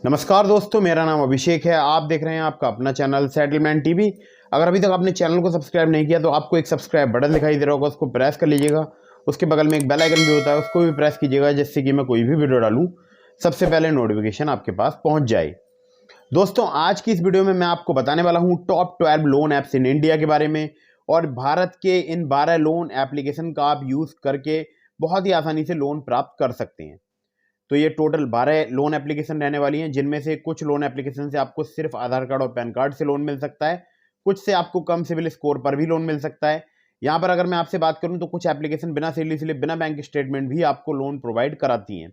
नमस्कार दोस्तों, मेरा नाम अभिषेक है। आप देख रहे हैं आपका अपना चैनल सेटलमेंट टीवी। अगर अभी तक आपने चैनल को सब्सक्राइब नहीं किया तो आपको एक सब्सक्राइब बटन दिखाई दे रहा होगा, उसको प्रेस कर लीजिएगा। उसके बगल में एक बेल आइकन भी होता है, उसको भी प्रेस कीजिएगा, जिससे कि मैं कोई भी वीडियो डालूं सबसे पहले नोटिफिकेशन आपके पास पहुंच जाए। दोस्तों, आज की इस वीडियो में मैं आपको बताने वाला हूं top 12 loan apps in India के बारे में, और भारत के इन 12 लोन एप्लीकेशन का आप यूज़ करके बहुत ही आसानी से लोन प्राप्त कर सकते हैं। तो ये टोटल 12 लोन एप्लीकेशन रहने वाली हैं, जिनमें से कुछ लोन एप्लीकेशन से आपको सिर्फ आधार कार्ड और पैन कार्ड से लोन मिल सकता है, कुछ से आपको कम सिविल स्कोर पर भी लोन मिल सकता है। यहाँ पर अगर मैं आपसे बात करूँ तो कुछ एप्लीकेशन बिना सैलरी स्लिप, बिना बैंक स्टेटमेंट भी आपको लोन प्रोवाइड कराती हैं।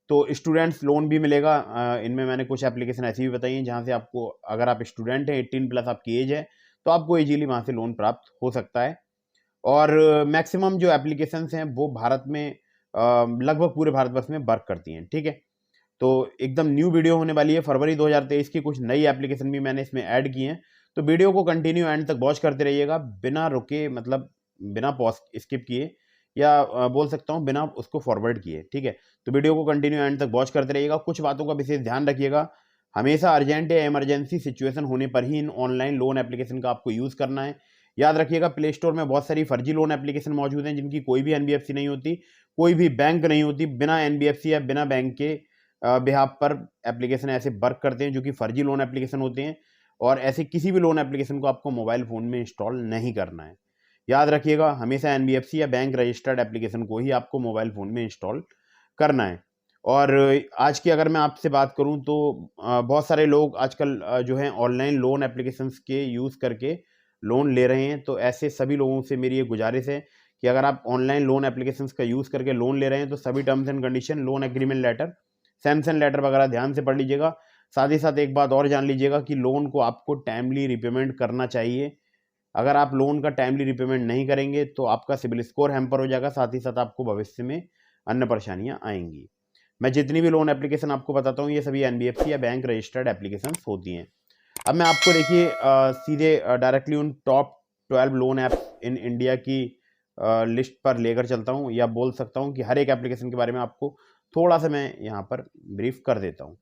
तो स्टूडेंट्स लोन भी मिलेगा। इनमें मैंने कुछ एप्लीकेशन ऐसी भी बताई हैं जहाँ से आपको, अगर आप स्टूडेंट हैं, 18+ आपकी एज है, तो आपको इजीली वहाँ से लोन प्राप्त हो सकता है। और मैक्सिमम जो एप्लीकेशंस हैं वो भारत में लगभग पूरे भारतवर्ष में वर्क करती हैं। ठीक है, तो एकदम न्यू वीडियो होने वाली है। फरवरी 2023 की कुछ नई एप्लीकेशन भी मैंने इसमें ऐड की हैं, तो वीडियो को कंटिन्यू एंड तक वॉच करते रहिएगा, बिना रुके, मतलब बिना पॉज स्किप किए, या बोल सकता हूँ बिना उसको फॉरवर्ड किए। ठीक है, तो वीडियो को कंटिन्यू एंड तक वॉच करते रहिएगा। कुछ बातों का विशेष ध्यान रखिएगा। हमेशा अर्जेंट या इमरजेंसी सिचुएशन होने पर ही इन ऑनलाइन लोन एप्लीकेशन का आपको यूज़ करना है। याद रखिएगा, प्ले स्टोर में बहुत सारी फर्जी लोन एप्लीकेशन मौजूद हैं, जिनकी कोई भी एनबीएफसी नहीं होती, कोई भी बैंक नहीं होती। बिना एनबीएफसी या बिना बैंक के बिहाफ पर एप्लीकेशन ऐसे वर्क करते हैं, जो कि फर्जी लोन एप्लीकेशन होते हैं। और ऐसे किसी भी लोन एप्लीकेशन को आपको मोबाइल फ़ोन में इंस्टॉल नहीं करना है। याद रखिएगा, हमेशा एनबीएफसी या बैंक रजिस्टर्ड एप्लीकेशन को ही आपको मोबाइल फ़ोन में इंस्टॉल करना है। और आज की अगर मैं आपसे बात करूं तो बहुत सारे लोग आजकल जो है ऑनलाइन लोन एप्लीकेशंस के यूज़ करके लोन ले रहे हैं। तो ऐसे सभी लोगों से मेरी ये गुजारिश है कि अगर आप ऑनलाइन लोन एप्लीकेशंस का यूज़ करके लोन ले रहे हैं तो सभी terms and condition, loan agreement letter, sanction letter वगैरह ध्यान से पढ़ लीजिएगा। साथ ही साथ एक बात और जान लीजिएगा कि लोन को आपको टाइमली रिपेमेंट करना चाहिए। अगर आप लोन का टाइमली रिपेमेंट नहीं करेंगे तो आपका सिबिल स्कोर हैम्पर हो जाएगा, साथ ही साथ आपको भविष्य में अन्य परेशानियां आएंगी। मैं जितनी भी लोन एप्लीकेशन आपको बताता हूँ, ये सभी एनबीएफसी या बैंक रजिस्टर्ड एप्लीकेशन होती हैं। अब मैं आपको देखिए सीधे डायरेक्टली उन top 12 loan apps in India की लिस्ट पर लेकर चलता हूँ, या बोल सकता हूँ कि हर एक एप्लीकेशन के बारे में आपको थोड़ा सा मैं यहाँ पर ब्रीफ कर देता हूँ।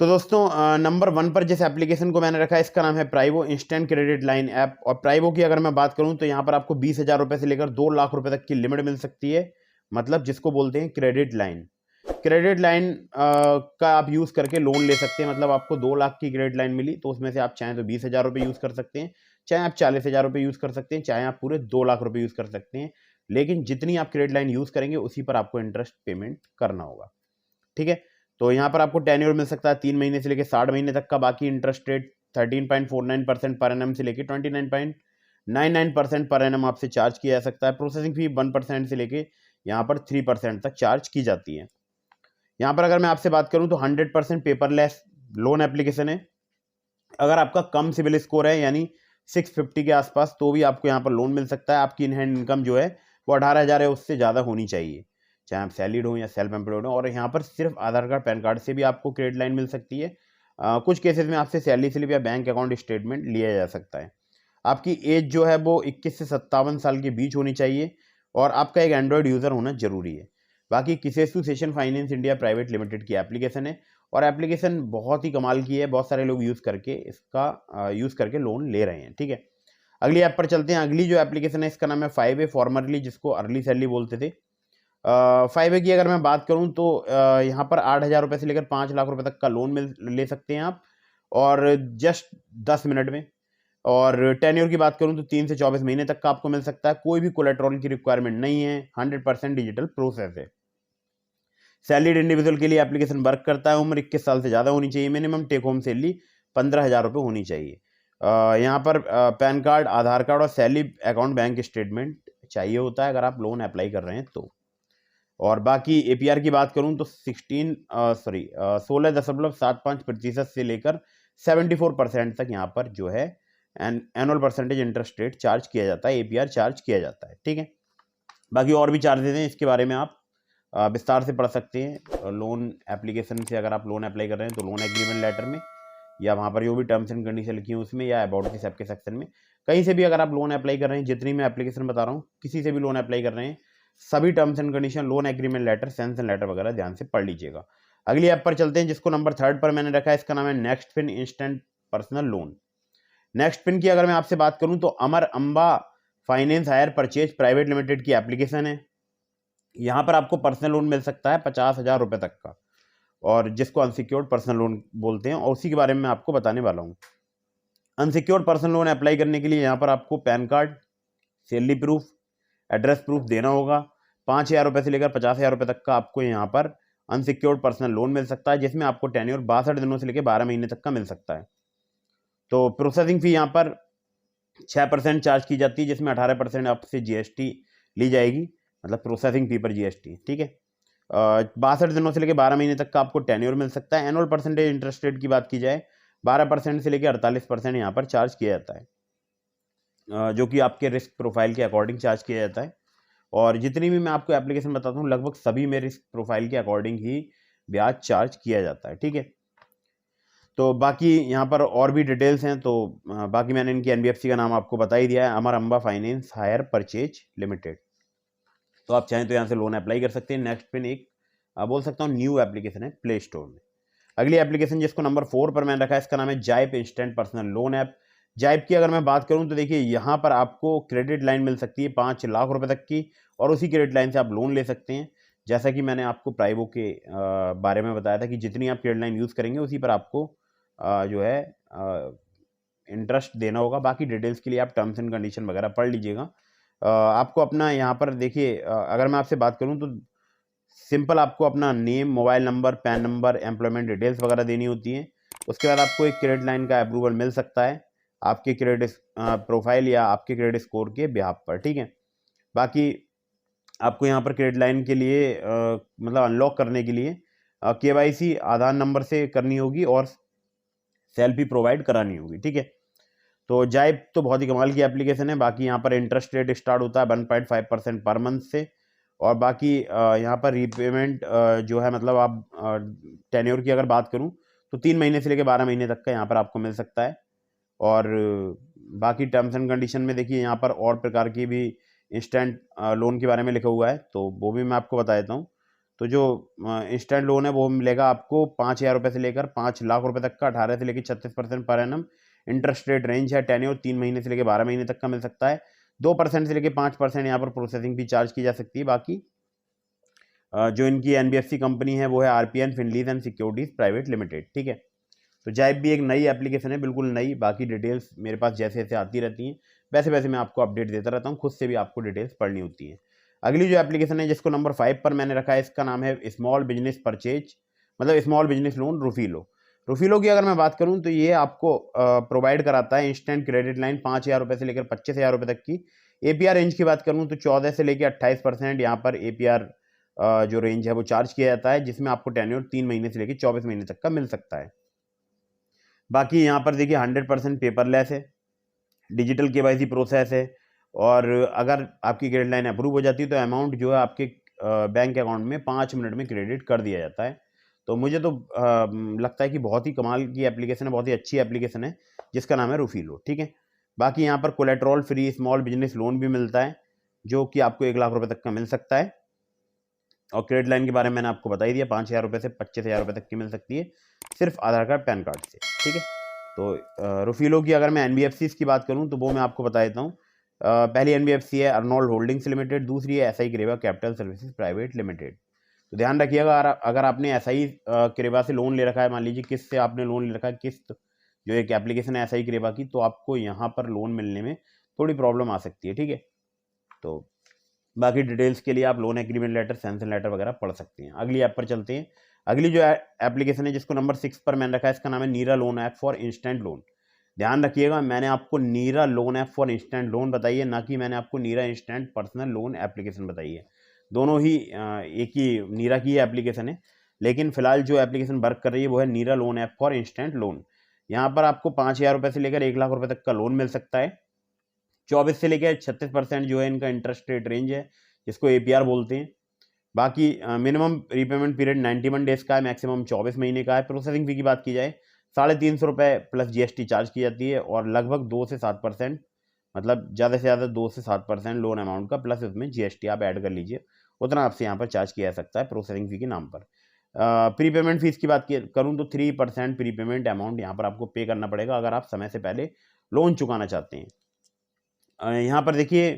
तो दोस्तों, नंबर 1 पर जिस एप्लीकेशन को मैंने रखा है, इसका नाम है प्राइवो इंस्टेंट क्रेडिट लाइन ऐप। और प्राइवो की अगर मैं बात करूं तो यहाँ पर आपको 20,000 रुपये से लेकर 2 लाख रुपए तक की लिमिट मिल सकती है, मतलब जिसको बोलते हैं क्रेडिट लाइन। क्रेडिट लाइन का आप यूज़ करके लोन ले सकते हैं। मतलब आपको 2 लाख की क्रेडिट लाइन मिली, तो उसमें से आप चाहें तो 20,000 रुपये यूज़ कर सकते हैं, चाहे आप 40,000 रुपये यूज़ कर सकते हैं, चाहे आप पूरे 2 लाख रुपये यूज़ कर सकते हैं। लेकिन जितनी आप क्रेडिट लाइन यूज़ करेंगे उसी पर आपको इंटरेस्ट पेमेंट करना होगा। ठीक है, तो यहाँ पर आपको टेन्योर मिल सकता है 3 महीने से लेकर 60 महीने तक का। बाकी इंटरेस्ट रेट 13.49% पर एनम से लेकर 29.99% पर एनम आपसे चार्ज किया जा सकता है। प्रोसेसिंग फी 1% से लेके यहाँ पर 3% तक चार्ज की जाती है। यहाँ पर अगर मैं आपसे बात करूँ तो 100% पेपरलेस लोन एप्लीकेशन है। अगर आपका कम सिविल स्कोर है, यानी 650 के आसपास, तो भी आपको यहाँ पर लोन मिल सकता है। आपकी इन हैंड इनकम जो है वो 18,000 है, उससे ज़्यादा होनी चाहिए, चाहे आप सैलरीड हो या सेल्फ एम्प्लॉयड हो। और यहाँ पर सिर्फ आधार कार्ड, पैन कार्ड से भी आपको क्रेडिट लाइन मिल सकती है। कुछ केसेस में आपसे सैलरी स्लिप या बैंक अकाउंट स्टेटमेंट लिया जा सकता है। आपकी एज जो है वो 21 से 57 साल के बीच होनी चाहिए, और आपका एक एंड्रॉयड यूज़र होना जरूरी है। बाकी Kisetsu Saison finance India private limited की एप्लीकेशन है, और एप्लीकेशन बहुत ही कमाल की है। बहुत सारे लोग यूज़ करके लोन ले रहे हैं। ठीक है, अगली ऐप पर चलते हैं। अगली जो एप्लीकेशन है, इसका नाम है 5A, फॉर्मरली जिसको अर्ली सैलरी बोलते थे। 5A की अगर मैं बात करूं तो यहाँ पर 8,000 रुपये से लेकर 5 लाख रुपए तक का लोन ले सकते हैं आप, और जस्ट 10 मिनट में। और टेन्योर की बात करूं तो 3 से 24 महीने तक का आपको मिल सकता है। कोई भी कोलेट्रॉल की रिक्वायरमेंट नहीं है, 100% डिजिटल प्रोसेस है। सैलरीड इंडिविजुअल के लिए एप्लीकेशन वर्क करता है। उम्र 21 साल से ज़्यादा होनी चाहिए। मिनिमम टेक होम सैलरी 15,000 रुपये होनी चाहिए। यहाँ पर पैन कार्ड, आधार कार्ड और सैलरी अकाउंट बैंक स्टेटमेंट चाहिए होता है अगर आप लोन अप्लाई कर रहे हैं तो। और बाकी एपीआर की बात करूं तो 16.75% से लेकर 74% तक यहाँ पर जो है annual percentage interest rate charge किया जाता है, एपीआर चार्ज किया जाता है। ठीक है, बाकी और भी चार्जेस हैं, इसके बारे में आप विस्तार से पढ़ सकते हैं लोन एप्लीकेशन से। अगर आप लोन अप्लाई कर रहे हैं तो लोन एग्रीमेंट लेटर में, या वहाँ पर जो भी टर्म्स एंड कंडीशन लिखी है उसमें, या अबाउट दिस ऐप के सेक्शन में, कहीं से भी अगर आप लोन अप्लाई कर रहे हैं, जितनी मैं एप्लीकेशन बता रहा हूँ, किसी से भी लोन अप्लाई कर रहे हैं, सभी terms and condition, loan agreement letter, sanction letter वगैरह ध्यान से पढ़ लीजिएगा। अगली ऐप पर चलते हैं जिसको नंबर 3 पर मैंने रखा है, इसका नाम है next pin instant personal loan. Next pin की अगर मैं आपसे बात करूं तो Amar Amba finance hire purchase private limited की एप्लीकेशन है। यहाँ पर आपको पर्सनल लोन मिल सकता है 50,000 रुपये तक का, और जिसको अनसिक्योर्ड पर्सनल लोन बोलते हैं, और उसी के बारे में मैं आपको बताने वाला हूँ। अनसिक्योर्ड पर्सनल लोन अप्लाई करने के लिए यहाँ पर आपको pan card, salary proof, address proof देना होगा। 5,000 रुपये से लेकर 50,000 रुपये तक का आपको यहाँ पर अनसिक्योर्ड पर्सनल लोन मिल सकता है, जिसमें आपको टेन्योर 62 दिनों से लेकर 12 महीने तक का मिल सकता है। तो प्रोसेसिंग फ़ी यहाँ पर 6% चार्ज की जाती है, जिसमें 18% आपसे GST ली जाएगी, मतलब प्रोसेसिंग फ़ी पर GST, ठीक है। 62 दिनों से लेकर 12 महीने तक का आपको टेन्योर मिल सकता है। एनुअल परसेंटेज इंटरेस्ट रेट की बात की जाए 12% से लेकर 48% यहाँ पर चार्ज किया जाता है, जो कि आपके रिस्क प्रोफाइल के अकॉर्डिंग चार्ज किया जाता है। और जितनी भी मैं आपको एप्लीकेशन बताता हूँ लगभग सभी में रिस्क प्रोफाइल के अकॉर्डिंग ही ब्याज चार्ज किया जाता है, ठीक है। तो बाकी यहाँ पर और भी डिटेल्स हैं, तो बाकी मैंने इनकी NBFC का नाम आपको बता ही दिया है, Amar Amba finance hire purchase limited. तो आप चाहें तो यहाँ से लोन अप्लाई कर सकते हैं। नेक्स्ट पिन एक बोल सकता हूँ न्यू एप्लीकेशन है प्ले स्टोर में। अगली एप्लीकेशन जिसको नंबर 4 पर मैंने रखा है, इसका नाम है जाइप इंस्टेंट पर्सनल लोन ऐप। जाइप की अगर मैं बात करूं तो देखिए यहाँ पर आपको क्रेडिट लाइन मिल सकती है 5 लाख रुपए तक की, और उसी क्रेडिट लाइन से आप लोन ले सकते हैं। जैसा कि मैंने आपको प्राइवो के बारे में बताया था कि जितनी आप क्रेडिट लाइन यूज़ करेंगे उसी पर आपको जो है इंटरेस्ट देना होगा। बाकी डिटेल्स के लिए आप टर्म्स एंड कंडीशन वगैरह पढ़ लीजिएगा। आपको अपना यहाँ पर देखिए अगर मैं आपसे बात करूँ तो सिंपल आपको अपना name, mobile number, pan number, employment details वगैरह देनी होती हैं। उसके बाद आपको एक क्रेडिट लाइन का अप्रूवल मिल सकता है आपके क्रेडिट प्रोफाइल या आपके क्रेडिट स्कोर के बिहाफ पर, ठीक है। बाकी आपको यहाँ पर क्रेडिट लाइन के लिए मतलब अनलॉक करने के लिए KYC आधार नंबर से करनी होगी और सेल्फी प्रोवाइड करानी होगी, ठीक है। तो जाइप तो बहुत ही कमाल की एप्लीकेशन है। बाकी यहाँ पर इंटरेस्ट रेट स्टार्ट होता है 1.5% पर मंथ से, और बाकी यहाँ पर रीपेमेंट जो है मतलब आप टेन्योर की अगर बात करूँ तो 3 महीने से लेकर 12 महीने तक का यहाँ पर आपको मिल सकता है। और बाकी टर्म्स एंड कंडीशन में देखिए यहाँ पर और प्रकार की भी इंस्टेंट लोन के बारे में लिखा हुआ है, तो वो भी मैं आपको बता देता हूँ। तो जो इंस्टेंट लोन है वो मिलेगा आपको 5,000 रुपये से लेकर 5 लाख रुपए तक का, 18 से लेकर 36% per annum interest rate range है। टेन्योर 3 महीने से लेकर 12 महीने तक का मिल सकता है। 2% से लेकर 5% यहाँ पर प्रोसेसिंग भी चार्ज की जा सकती है। बाकी जो इनकी NBFC कंपनी है वो है RPN Finlease and securities private limited, ठीक है। तो जाइप भी एक नई एप्लीकेशन है, बिल्कुल नई। बाकी डिटेल्स मेरे पास जैसे जैसे आती रहती हैं वैसे वैसे मैं आपको अपडेट देता रहता हूँ, खुद से भी आपको डिटेल्स पढ़नी होती हैं। अगली जो एप्लीकेशन है जिसको नंबर 5 पर मैंने रखा है, इसका नाम है स्मॉल बिजनेस परचेज, मतलब स्मॉल बिजनेस लोन रूफीलो। रूफीलो की अगर मैं बात करूं तो ये आपको प्रोवाइड कराता है इंस्टेंट क्रेडिट लाइन 5,000 रुपये से लेकर 25,000 रुपये तक की। APR रेंज की बात करूं तो 14 से लेकर 28% यहाँ पर APR जो रेंज है वो चार्ज किया जाता है, जिसमें आपको टेन्योर 3 महीने से लेकर 24 महीने तक का मिल सकता है। बाकी यहाँ पर देखिए 100% पेपरलेस है, डिजिटल KYC प्रोसेस है, और अगर आपकी क्रेडिट लाइन अप्रूव हो जाती है तो अमाउंट जो है आपके बैंक अकाउंट में 5 मिनट में क्रेडिट कर दिया जाता है। तो मुझे तो लगता है कि बहुत ही कमाल की एप्लीकेशन है, बहुत ही अच्छी एप्लीकेशन है जिसका नाम है रूफीलो, ठीक है। बाकी यहाँ पर कोलेट्रॉल फ्री स्मॉल बिजनेस लोन भी मिलता है, जो कि आपको 1 लाख रुपए तक का मिल सकता है। और क्रेडिट लाइन के बारे में मैंने आपको बता ही दिया, 5,000 रुपये से 25,000 रुपये तक की मिल सकती है, सिर्फ आधार कार्ड पैन कार्ड से, ठीक है। तो रूफीलो की अगर मैं NBFCs की बात करूं तो वो मैं आपको बता देता हूं। पहली NBFC है अर्नोल्ड होल्डिंग्स लिमिटेड, दूसरी है SI Creva capital services private limited. तो ध्यान रखिएगा अगर आपने SI क्रेवा से लोन ले रखा है, मान लीजिए किस्त से आपने लोन ले रखा है, किस्त जो एक एप्लीकेशन है SI क्रेवा की, तो आपको यहाँ पर लोन मिलने में थोड़ी प्रॉब्लम आ सकती है, ठीक है। तो बाकी डिटेल्स के लिए आप loan agreement letter, sanction letter वगैरह पढ़ सकते हैं। अगली ऐप पर चलते हैं। अगली जो एप्लीकेशन है जिसको नंबर 6 पर मैंने रखा है, इसका नाम है Nira loan app for instant loan. ध्यान रखिएगा मैंने आपको Nira loan app for instant loan बताई है, ना कि मैंने आपको Nira instant personal loan application बताई है। दोनों ही एक ही नीरा की एप्लीकेशन है, लेकिन फिलहाल जो एप्लीकेशन वर्क कर रही है वो है Nira loan app for instant loan. यहाँ पर आपको 5,000 रुपये से लेकर 1 लाख रुपये तक का लोन मिल सकता है। 24 से लेकर 36% जो है इनका इंटरेस्ट रेट रेंज है, जिसको APR बोलते हैं। बाकी मिनिमम रीपेमेंट पीरियड 91 डेज का है, मैक्सिमम 24 महीने का है। प्रोसेसिंग फी की बात की जाए 350 रुपये प्लस GST चार्ज की जाती है, और लगभग 2 से 7%, मतलब ज़्यादा से ज़्यादा 2 से 7% लोन अमाउंट का, प्लस उसमें GST आप ऐड कर लीजिए, उतना आपसे यहाँ पर चार्ज किया जा सकता है प्रोसेसिंग फी के नाम पर। प्रीपेमेंट फीस की बात करूँ तो 3% प्रीपेमेंट अमाउंट यहाँ पर आपको पे करना पड़ेगा अगर आप समय से पहले लोन चुकाना चाहते हैं। यहाँ पर देखिए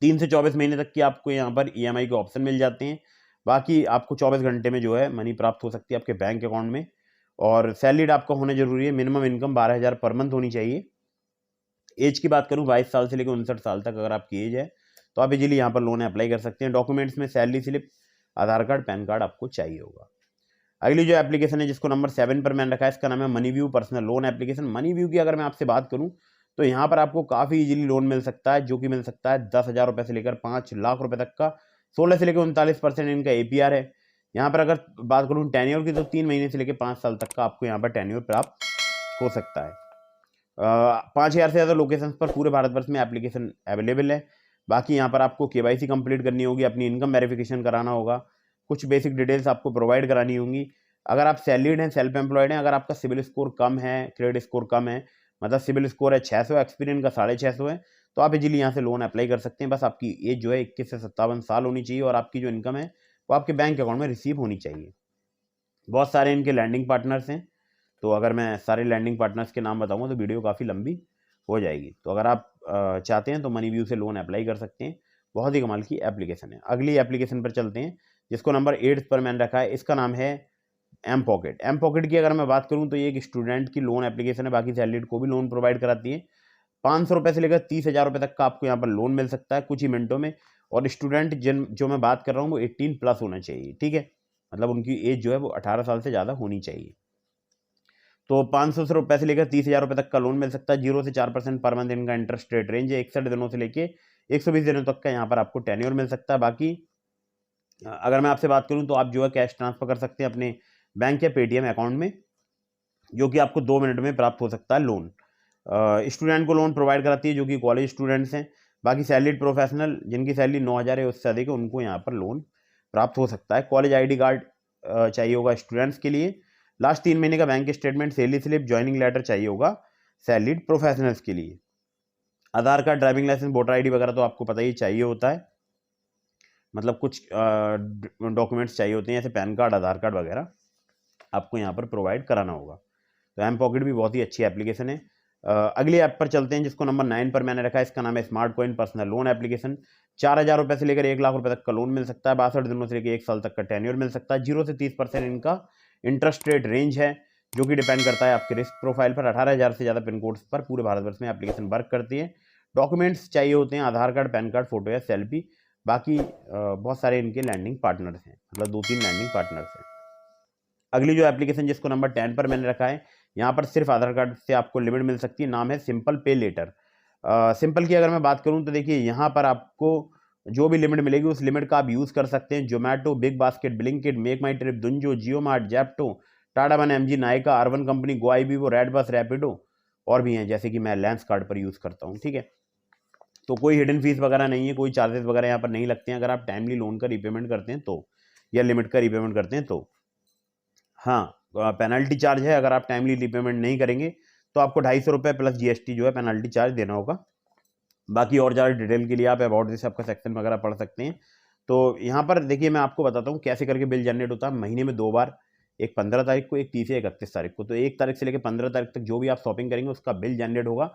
3 से 24 महीने तक की आपको यहाँ पर EMI के ऑप्शन मिल जाते हैं। बाकी आपको 24 घंटे में जो है मनी प्राप्त हो सकती है आपके बैंक अकाउंट में। और सैलरीड आपका होना जरूरी है, मिनिमम इनकम 12,000 पर मंथ होनी चाहिए। एज की बात करूँ 22 साल से लेकर 59 साल तक अगर आपकी एज है तो आप इजीली यहाँ पर लोन अप्लाई कर सकते हैं। डॉक्यूमेंट्स में सैलरी स्लिप, आधार कार्ड, पैन कार्ड आपको चाहिए होगा। अगली जो एप्लीकेशन है जिसको नंबर 7 पर मैंने रखा है, इसका नाम है money view personal loan application. Money view की अगर मैं आपसे बात करूं तो यहाँ पर आपको काफ़ी इजीली लोन मिल सकता है, जो कि मिल सकता है 10,000 रुपये से लेकर 5 लाख रुपए तक का। 16 से लेकर 39% इनका APR है। यहाँ पर अगर बात करूँ टेन्योर की तो 3 महीने से लेकर 5 साल तक का आपको यहाँ पर टेन्योर प्राप्त हो सकता है। 5,000 से ज़्यादा लोकेशन पर पूरे भारतवर्ष में एप्लीकेशन अवेलेबल है। बाकी यहाँ पर आपको KYC कंप्लीट करनी होगी, अपनी इनकम वेरिफिकेशन कराना होगा, कुछ बेसिक डिटेल्स आपको प्रोवाइड करानी होंगी। अगर आप सैलरीड हैं, सेल्फ एम्प्लॉयड हैं, अगर आपका सिविल स्कोर कम है, क्रेडिट स्कोर कम है, मतलब सिविल स्कोर है 600, एक्सपीरियंस का 650 है, तो आप इजीली यहाँ से लोन अप्लाई कर सकते हैं। बस आपकी एज जो है 21 से 57 साल होनी चाहिए और आपकी जो इनकम है वो आपके बैंक अकाउंट में रिसीव होनी चाहिए। बहुत सारे इनके लैंडिंग पार्टनर्स हैं, तो अगर मैं सारे लैंडिंग पार्टनर्स के नाम बताऊँगा तो वीडियो काफ़ी लंबी हो जाएगी। तो अगर आप चाहते हैं तो मनी व्यू से लोन अप्लाई कर सकते हैं। बहुत ही कमाल की एप्लीकेशन है। अगली एप्लीकेशन पर चलते हैं जिसको नंबर 8 पर मैंने रखा है, इसका नाम है एम पॉकेट। एम पॉकेट की अगर मैं बात करूं तो ये एक स्टूडेंट की लोन एप्लीकेशन है, बाकी सैलरीड को भी लोन प्रोवाइड कराती है। 500 रुपये से लेकर 30,000 रुपये तक का आपको यहाँ पर लोन मिल सकता है कुछ ही मिनटों में। और स्टूडेंट जो मैं बात कर रहा हूँ वो 18+ होना चाहिए, ठीक है, मतलब उनकी एज जो है वो 18 साल से ज़्यादा होनी चाहिए। तो 500 रुपये से लेकर 30,000 रुपये तक का लोन मिल सकता है। 0 से 4% पर मंथ इनका इंटरेस्ट रेट रेंज है। 61 दिनों से लेकर 120 दिनों तक का यहाँ पर आपको टेन्योर मिल सकता है। बाकी अगर मैं आपसे बात करूं तो आप जो है कैश ट्रांसफर कर सकते हैं अपने बैंक या पेटीएम अकाउंट में, जो कि आपको 2 मिनट में प्राप्त हो सकता है लोन। स्टूडेंट को लोन प्रोवाइड कराती है जो कि कॉलेज स्टूडेंट्स हैं। बाकी सैलरीड प्रोफेशनल जिनकी सैलरी 9,000 है उससे अधिक है उनको यहाँ पर लोन प्राप्त हो सकता है। कॉलेज ID कार्ड चाहिए होगा स्टूडेंट्स के लिए। लास्ट 3 महीने का bank statement, salary slip, joining letter चाहिए होगा सैलरीड प्रोफेशनल्स के लिए। Aadhaar card, driving licence, voter ID वगैरह तो आपको पता ही चाहिए होता है, मतलब कुछ डॉक्यूमेंट्स चाहिए होते हैं जैसे पैन कार्ड, आधार कार्ड वगैरह आपको यहाँ पर प्रोवाइड कराना होगा। तो एम पॉकेट भी बहुत ही अच्छी एप्लीकेशन है। अगली ऐप पर चलते हैं जिसको नंबर 9 पर मैंने रखा है, इसका नाम है smart coin personal loan application. 4,000 रुपये से लेकर 1 लाख रुपए तक का लोन मिल सकता है। 62 दिनों से लेकर 1 साल तक का टेन्योर मिल सकता है। 0 से 30% इनका इंटरेस्ट रेट रेंज है, जो कि डिपेंड करता है आपके रिस्क प्रोफाइल पर। 18,000 से ज़्यादा पिन कोड्स पर पूरे भारतवर्ष में एप्लीकेशन वर्क करती है। डॉक्यूमेंट्स चाहिए होते हैं आधार कार्ड, पैन कार्ड, फोटो या सेल्फी। बाकी बहुत सारे इनके लैंडिंग पार्टनर्स हैं, मतलब 2-3 लैंडिंग पार्टनर्स हैं। अगली जो एप्लीकेशन जिसको नंबर 10 पर मैंने रखा है, यहाँ पर सिर्फ आधार कार्ड से आपको लिमिट मिल सकती है, नाम है सिंपल पे लेटर। सिंपल की अगर मैं बात करूँ तो देखिए यहाँ पर आपको जो भी लिमिट मिलेगी उस लिमिट का आप यूज़ कर सकते हैं। Zomato, Big Basket, Blinkit, Make My Trip, Dunzo, Jio Mart, Zepto, Tata One, MG, Nykaa, Urban Company, Goibibo, Red Bus, Rapido और भी हैं, जैसे कि मैं लेंस कार्ड पर यूज़ करता हूँ, ठीक है। तो कोई हिडन फीस वगैरह नहीं है, कोई चार्जेस वगैरह यहाँ पर नहीं लगते हैं अगर आप टाइमली लोन का रीपेमेंट करते हैं तो, या लिमिट का रीपेमेंट करते हैं तो। हाँ, पेनल्टी चार्ज है, अगर आप टाइमली रीपेमेंट नहीं करेंगे तो आपको 250 रुपये प्लस GST जो है पेनल्टी चार्ज देना होगा। बाकी और ज़्यादा डिटेल के लिए आप अबाउट दिस आपका सेक्शन वगैरह पढ़ सकते हैं। तो यहाँ पर देखिए मैं आपको बताता हूँ कैसे करके बिल जनरेट होता है। महीने में 2 बार, एक 15 तारीख को, एक 30 या 31 तारीख को। तो 1 तारीख से लेकर 15 तारीख तक जो भी आप शॉपिंग करेंगे उसका बिल जनरेट होगा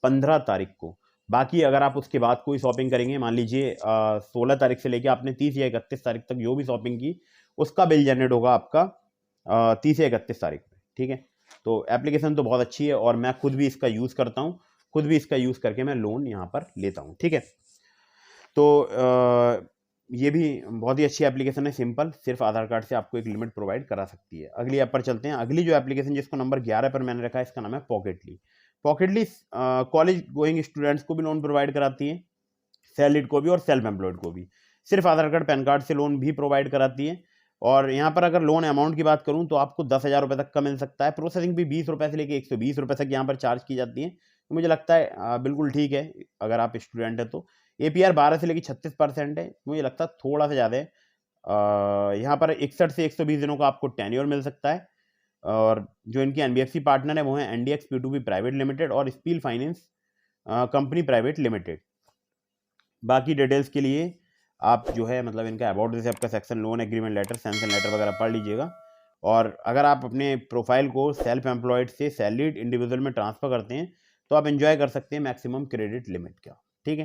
15 तारीख को। बाकी अगर आप उसके बाद कोई शॉपिंग करेंगे, मान लीजिए 16 तारीख से लेकर आपने 30 या 31 तारीख तक जो भी शॉपिंग की उसका बिल जनरेट होगा आपका 30 या 31 तारीख में, ठीक है। तो एप्लीकेशन तो बहुत अच्छी है और मैं खुद भी इसका यूज़ करता हूँ, खुद भी इसका यूज़ करके मैं लोन यहाँ पर लेता हूँ, ठीक है। तो ये भी बहुत ही अच्छी एप्लीकेशन है, सिंपल, सिर्फ आधार कार्ड से आपको एक लिमिट प्रोवाइड करा सकती है। अगली ऐप पर चलते हैं। अगली जो एप्लीकेशन जिसको नंबर 11 पर मैंने रखा है, इसका नाम है पॉकेटली। पॉकेटली कॉलेज गोइंग स्टूडेंट्स को भी लोन प्रोवाइड कराती है, सैलरीड को भी और सेल्फ एम्प्लॉयड को भी। सिर्फ आधार कार्ड, पैन कार्ड से लोन भी प्रोवाइड कराती है। और यहाँ पर अगर लोन अमाउंट की बात करूँ तो आपको 10,000 रुपये तक का मिल सकता है। प्रोसेसिंग भी 20 रुपये से लेकर 120 रुपये तक यहाँ पर चार्ज की जाती है। तो मुझे लगता है बिल्कुल ठीक है अगर आप स्टूडेंट है तो। APR 12 से लेकर 36% है, मुझे लगता है थोड़ा सा ज़्यादा है। यहाँ पर 61 से 120 दिनों का आपको टेन्योर मिल सकता है। और जो इनकी NBFC पार्टनर है वो है NDX P2P प्राइवेट लिमिटेड और स्पील फाइनेंस कंपनी प्राइवेट लिमिटेड। बाकी डिटेल्स के लिए आप जो है मतलब इनका अबाउट दिस आपका section, loan agreement letter, sanction letter वगैरह पढ़ लीजिएगा। और अगर आप अपने प्रोफाइल को सेल्फ एम्प्लॉयड से सैलरीड इंडिविजुअल में ट्रांसफ़र करते हैं तो आप एंजॉय कर सकते हैं मैक्सिमम क्रेडिट लिमिट का, ठीक है।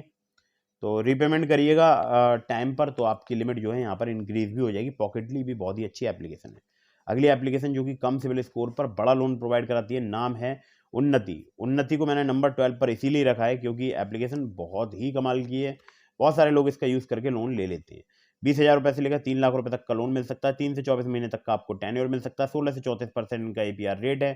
तो रीपेमेंट करिएगा टाइम पर, तो आपकी लिमिट जो है यहाँ पर इंक्रीज भी हो जाएगी। पॉकेटली भी बहुत ही अच्छी एप्लीकेशन है। अगली एप्लीकेशन जो कि कम सिविल स्कोर पर बड़ा लोन प्रोवाइड कराती है, नाम है उन्नति। उन्नति को मैंने नंबर 12 पर इसीलिए रखा है क्योंकि एप्लीकेशन बहुत ही कमाल की है। बहुत सारे लोग इसका यूज़ करके लोन ले लेते हैं। 20,000 रुपये से लेकर 3 लाख रुपए तक का लोन मिल सकता है। 3 से 24 महीने तक का आपको टेन्योर मिल सकता है। 16 से 34% इनका APR रेट है।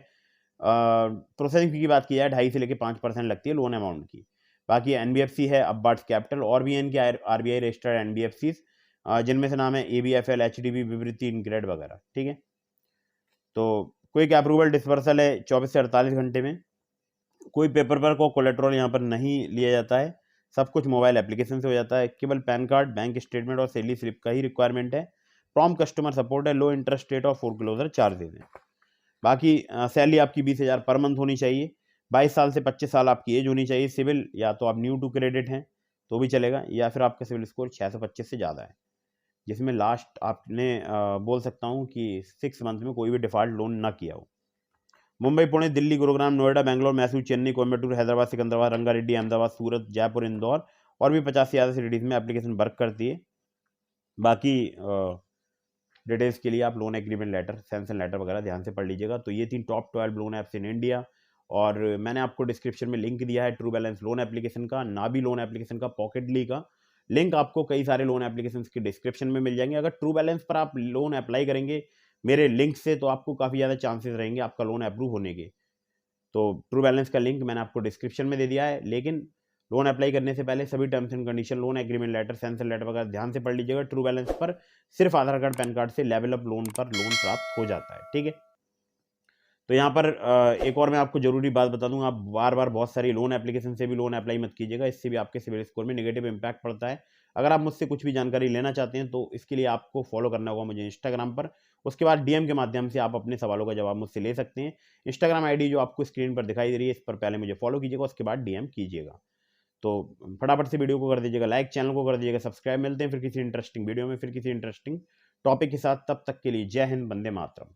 प्रोसेसिंग फी की बात की जाए 2.5 से लेकर 5% लगती है लोन अमाउंट की। बाकी NBFC है अब्बाट्स कैपिटल, और भी है इनके RBI रजिस्टर्ड NBFCs, जिनमें से नाम है ABFL, HDB, विवृति, इनक्रेड वगैरह, ठीक है। तो क्विक अप्रूवल डिस्पर्सल है 24 से 48 घंटे में। कोई पेपर वर्क और कोलेट्रल यहाँ पर नहीं लिया जाता है। सब कुछ मोबाइल एप्लीकेशन से हो जाता है। केवल पैन कार्ड, बैंक स्टेटमेंट और सैलरी स्लिप का ही रिक्वायरमेंट है। प्रॉम्प्ट कस्टमर सपोर्ट है। लो इंटरेस्ट रेट और फोरक्लोजर चार्जेज हैं। बाकी सैलरी आपकी 20,000 पर मंथ होनी चाहिए। 22 साल से 25 साल आपकी एज होनी चाहिए। सिविल या तो आप न्यू टू क्रेडिट हैं तो भी चलेगा, या फिर आपका सिविल स्कोर 625 से ज़्यादा है, जिसमें लास्ट आपने बोल सकता हूँ कि 6 मंथ में कोई भी डिफ़ॉल्ट लोन ना किया हो। मुंबई, पुणे, दिल्ली, गुरुग्राम, नोएडा, बेंगलोर, मैसूर, चेन्नई, कोयम्बटूर, हैदराबाद, सिकंदराबाद, रंगारेड्डी, अहमदाबाद, सूरत, जयपुर, इंदौर और भी 50 से ज़्यादा सिटीज़ में एप्लीकेशन वर्क करती है। बाकी डिटेल्स के लिए आप loan agreement letter, sanction letter वगैरह ध्यान से पढ़ लीजिएगा। तो ये थी top 12 loan apps in India, और मैंने आपको डिस्क्रिप्शन में लिंक दिया है ट्रू बैलेंस लोन एप्लीकेशन का, नाबी लोन एप्लीकेशन का, पॉकेटली का। लिंक आपको कई सारे लोन एप्लीकेशन के डिस्क्रिप्शन में मिल जाएंगे। अगर ट्रू बैलेंस पर आप लोन अप्लाई करेंगे मेरे लिंक से तो आपको काफ़ी ज़्यादा चांसेस रहेंगे आपका लोन अप्रूव होने के। तो ट्रू बैलेंस का लिंक मैंने आपको डिस्क्रिप्शन में दे दिया है। लेकिन लोन अप्लाई करने से पहले सभी terms and condition, loan agreement letter, sanction letter वगैरह ध्यान से पढ़ लीजिएगा। ट्रू बैलेंस पर सिर्फ आधार कार्ड, पैन कार्ड से लेवल अप लोन पर लोन प्राप्त हो जाता है, ठीक है। तो यहाँ पर एक और मैं आपको जरूरी बात बता दूं, आप बार बार बहुत सारी लोन एप्लीकेशन से भी लोन अप्लाई मत कीजिएगा। इससे भी आपके सिविल स्कोर में नेगेटिव इंपैक्ट पड़ता है। अगर आप मुझसे कुछ भी जानकारी लेना चाहते हैं तो इसके लिए आपको फॉलो करना होगा मुझे इंस्टाग्राम पर। उसके बाद DM के माध्यम से आप अपने सवालों का जवाब मुझसे ले सकते हैं। इंस्टाग्राम ID जो आपको स्क्रीन पर दिखाई दे रही है, इस पर पहले मुझे फॉलो कीजिएगा, उसके बाद DM कीजिएगा। तो फटाफट से वीडियो को कर दीजिएगा लाइक, चैनल को कर दीजिएगा सब्सक्राइब। मिलते हैं फिर किसी इंटरेस्टिंग वीडियो में, फिर किसी इंटरेस्टिंग टॉपिक के साथ। तब तक के लिए जय हिंद, वंदे मातरम।